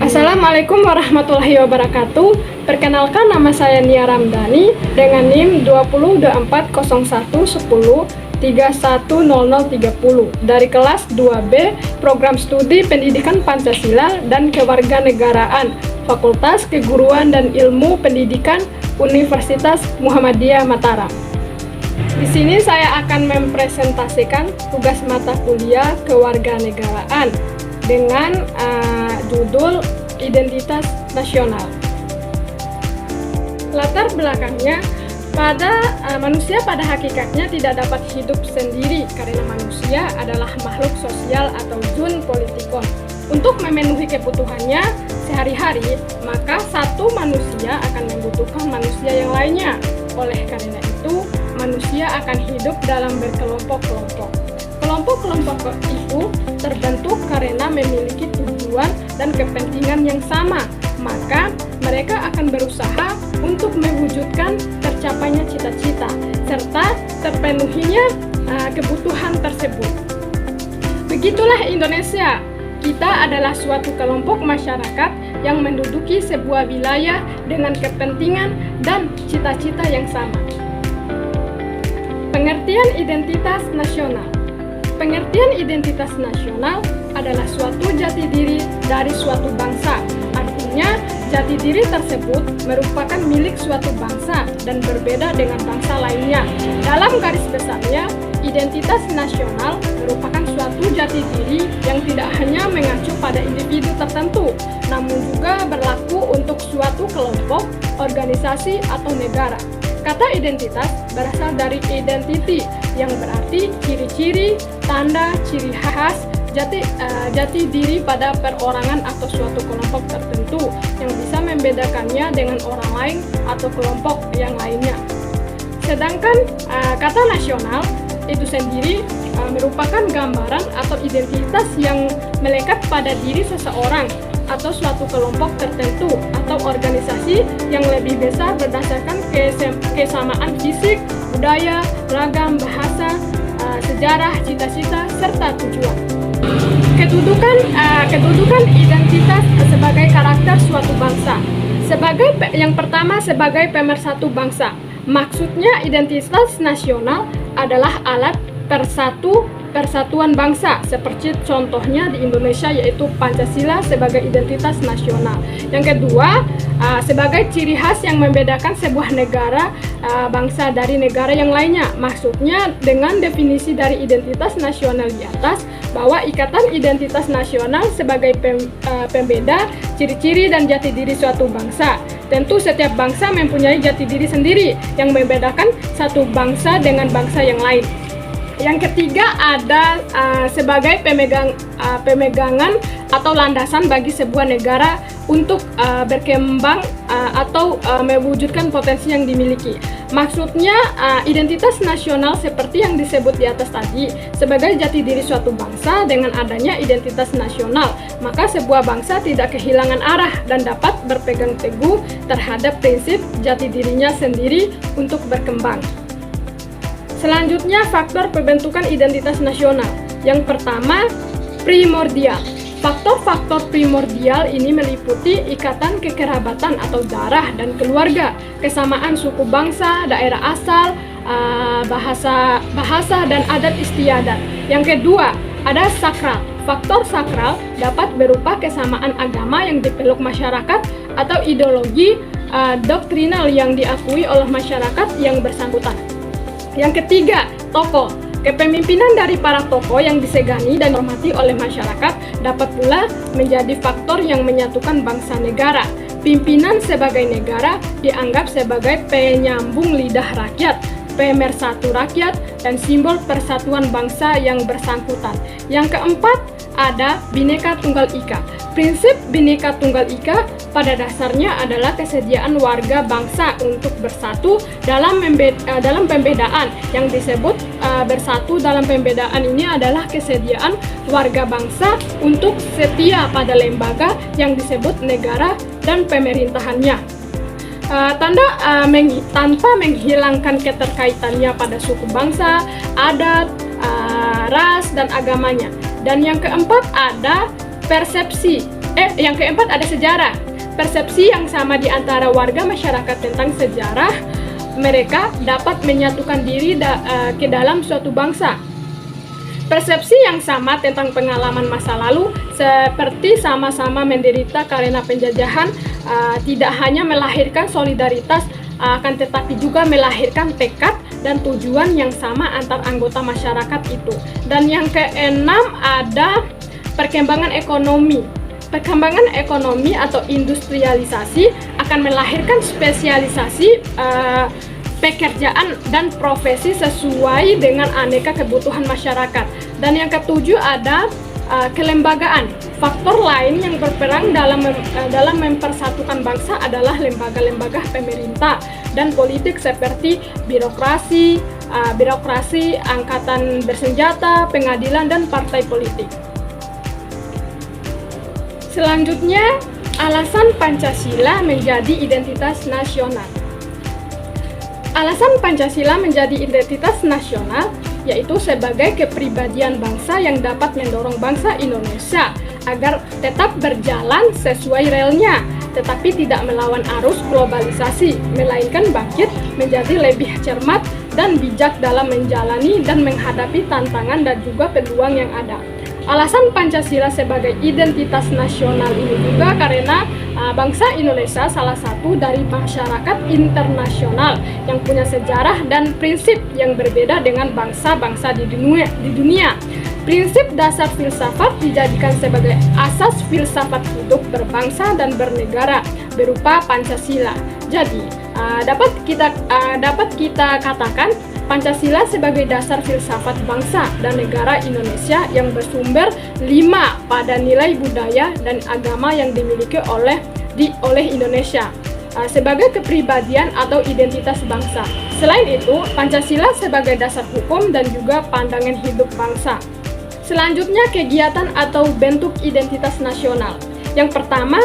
Assalamualaikum warahmatullahi wabarakatuh. Perkenalkan, nama saya Nia Ramdhani dengan NIM 20240110310030 dari kelas 2B Program Studi Pendidikan Pancasila dan Kewarganegaraan Fakultas Keguruan dan Ilmu Pendidikan Universitas Muhammadiyah Mataram. Di sini saya akan mempresentasikan tugas mata kuliah Kewarganegaraan dengan judul Identitas Nasional. Latar belakangnya, manusia pada hakikatnya tidak dapat hidup sendiri karena manusia adalah makhluk sosial atau jun politikon. Untuk memenuhi kebutuhannya sehari-hari, maka satu manusia akan membutuhkan manusia yang lainnya. Oleh karena itu, manusia akan hidup dalam berkelompok-kelompok. Kelompok-kelompok itu terbentuk karena memiliki tujuan dan kepentingan yang sama, maka mereka akan berusaha untuk mewujudkan tercapainya cita-cita serta terpenuhinya kebutuhan tersebut. Begitulah Indonesia. Kita adalah suatu kelompok masyarakat yang menduduki sebuah wilayah dengan kepentingan dan cita-cita yang sama. Pengertian identitas nasional. Pengertian identitas nasional adalah suatu jati diri dari suatu bangsa. Artinya, jati diri tersebut merupakan milik suatu bangsa dan berbeda dengan bangsa lainnya. Dalam garis besarnya, identitas nasional merupakan suatu jati diri yang tidak hanya mengacu pada individu tertentu, namun juga berlaku untuk suatu kelompok, organisasi, atau negara. Kata identitas berasal dari identity yang berarti ciri-ciri, tanda, ciri khas, jati diri pada perorangan atau suatu kelompok tertentu yang bisa membedakannya dengan orang lain atau kelompok yang lainnya. Sedangkan kata nasional itu sendiri merupakan gambaran atau identitas yang melekat pada diri seseorang atau suatu kelompok tertentu atau organisasi yang lebih besar berdasarkan kesamaan fisik, budaya, ragam, bahasa, sejarah, cita-cita, serta tujuan. Kedudukan identitas sebagai karakter suatu bangsa. Yang pertama, sebagai pemersatu bangsa. Maksudnya identitas nasional adalah alat persatuan bangsa, seperti contohnya di Indonesia yaitu Pancasila sebagai identitas nasional. Yang kedua, sebagai ciri khas yang membedakan sebuah negara, bangsa dari negara yang lainnya. Maksudnya dengan definisi dari identitas nasional di atas, bahwa ikatan identitas nasional sebagai pembeda, ciri-ciri dan jati diri suatu bangsa. Tentu setiap bangsa mempunyai jati diri sendiri yang membedakan satu bangsa dengan bangsa yang lain. Yang ketiga ada sebagai pemegangan atau landasan bagi sebuah negara untuk berkembang atau mewujudkan potensi yang dimiliki. Maksudnya identitas nasional seperti yang disebut di atas tadi sebagai jati diri suatu bangsa. Dengan adanya identitas nasional, maka sebuah bangsa tidak kehilangan arah dan dapat berpegang teguh terhadap prinsip jati dirinya sendiri untuk berkembang. Selanjutnya, faktor pembentukan identitas nasional. Yang pertama, primordial. Faktor-faktor primordial ini meliputi ikatan kekerabatan atau darah dan keluarga, kesamaan suku bangsa, daerah asal, bahasa dan adat istiadat. Yang kedua, ada sakral. Faktor sakral dapat berupa kesamaan agama yang dipeluk masyarakat atau ideologi doktrinal yang diakui oleh masyarakat yang bersangkutan. Yang ketiga, tokoh. Kepemimpinan dari para tokoh yang disegani dan dihormati oleh masyarakat dapat pula menjadi faktor yang menyatukan bangsa negara. Pimpinan sebagai negara dianggap sebagai penyambung lidah rakyat, pemersatu rakyat, dan simbol persatuan bangsa yang bersangkutan. Yang keempat, ada Bhinneka Tunggal Ika. Prinsip Bhinneka Tunggal Ika pada dasarnya adalah kesediaan warga bangsa untuk bersatu dalam pembedaan. Yang disebut bersatu dalam pembedaan ini adalah kesediaan warga bangsa untuk setia pada lembaga yang disebut negara dan pemerintahannya. Tanpa menghilangkan keterkaitannya pada suku bangsa, adat, ras, dan agamanya. Dan yang keempat ada persepsi. Yang keempat ada sejarah. Persepsi yang sama di antara warga masyarakat tentang sejarah mereka dapat menyatukan diri ke dalam suatu bangsa. Persepsi yang sama tentang pengalaman masa lalu, seperti sama-sama menderita karena penjajahan, tidak hanya melahirkan solidaritas, akan tetapi juga melahirkan tekad dan tujuan yang sama antar anggota masyarakat itu. Dan yang keenam ada perkembangan ekonomi. Perkembangan ekonomi atau industrialisasi akan melahirkan spesialisasi pekerjaan dan profesi sesuai dengan aneka kebutuhan masyarakat. Dan yang ketujuh ada kelembagaan. Faktor lain yang berperan dalam mempersatukan bangsa adalah lembaga-lembaga pemerintah dan politik seperti birokrasi, angkatan bersenjata, pengadilan, dan partai politik. Selanjutnya, alasan Pancasila menjadi identitas nasional. Alasan Pancasila menjadi identitas nasional yaitu sebagai kepribadian bangsa yang dapat mendorong bangsa Indonesia agar tetap berjalan sesuai relnya, tetapi tidak melawan arus globalisasi, melainkan bangkit menjadi lebih cermat dan bijak dalam menjalani dan menghadapi tantangan dan juga peluang yang ada. Alasan Pancasila sebagai identitas nasional ini juga karena bangsa Indonesia salah satu dari masyarakat internasional yang punya sejarah dan prinsip yang berbeda dengan bangsa-bangsa di dunia. Prinsip dasar filsafat dijadikan sebagai asas filsafat hidup berbangsa dan bernegara berupa Pancasila. Jadi, dapat kita katakan Pancasila sebagai dasar filsafat bangsa dan negara Indonesia yang bersumber 5 pada nilai budaya dan agama yang dimiliki oleh Indonesia sebagai kepribadian atau identitas bangsa. Selain itu, Pancasila sebagai dasar hukum dan juga pandangan hidup bangsa. Selanjutnya, kegiatan atau bentuk identitas nasional. Yang pertama,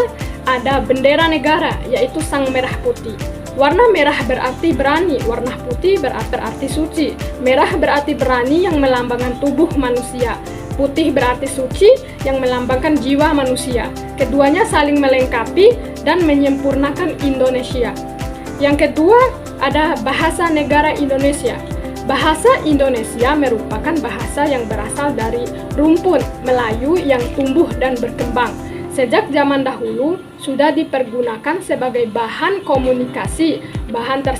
ada bendera negara, yaitu sang merah putih. Warna merah berarti berani, warna putih berarti suci. Merah berarti berani yang melambangkan tubuh manusia. Putih berarti suci yang melambangkan jiwa manusia. Keduanya saling melengkapi dan menyempurnakan Indonesia. Yang kedua, ada bahasa negara Indonesia. Bahasa Indonesia merupakan bahasa yang berasal dari rumpun Melayu yang tumbuh dan berkembang. Sejak zaman dahulu sudah dipergunakan sebagai bahan komunikasi. Bahasa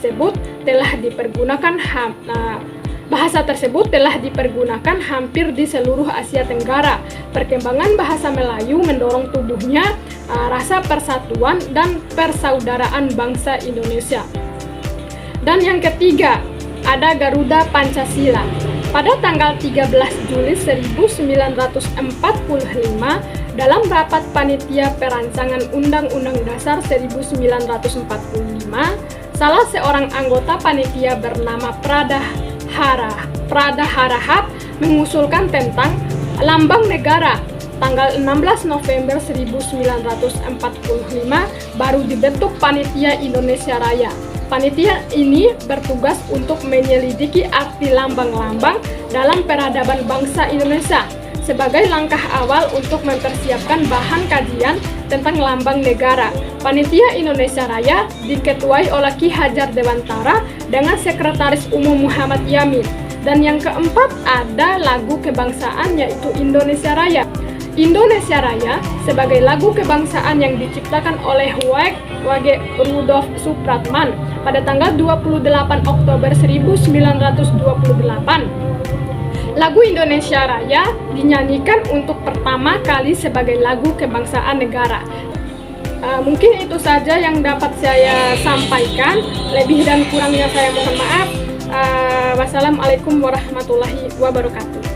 tersebut telah dipergunakan hampir di seluruh Asia Tenggara. Perkembangan bahasa Melayu mendorong tumbuhnya rasa persatuan dan persaudaraan bangsa Indonesia. Dan yang ketiga, ada Garuda Pancasila. Pada tanggal 13 Juli 1945, dalam rapat panitia perancangan Undang-Undang Dasar 1945, salah seorang anggota panitia bernama Prada Harahap mengusulkan tentang lambang negara. Tanggal 16 November 1945 baru dibentuk Panitia Indonesia Raya. Panitia ini bertugas untuk menyelidiki arti lambang-lambang dalam peradaban bangsa Indonesia sebagai langkah awal untuk mempersiapkan bahan kajian tentang lambang negara. Panitia Indonesia Raya diketuai oleh Ki Hajar Dewantara dengan Sekretaris Umum Muhammad Yamin. Dan yang keempat ada lagu kebangsaan yaitu Indonesia Raya. Indonesia Raya sebagai lagu kebangsaan yang diciptakan oleh W.G. Rudolf Supratman pada tanggal 28 Oktober 1928. Lagu Indonesia Raya dinyanyikan untuk pertama kali sebagai lagu kebangsaan negara. Mungkin itu saja yang dapat saya sampaikan. Lebih dan kurangnya saya mohon maaf. Wassalamualaikum warahmatullahi wabarakatuh.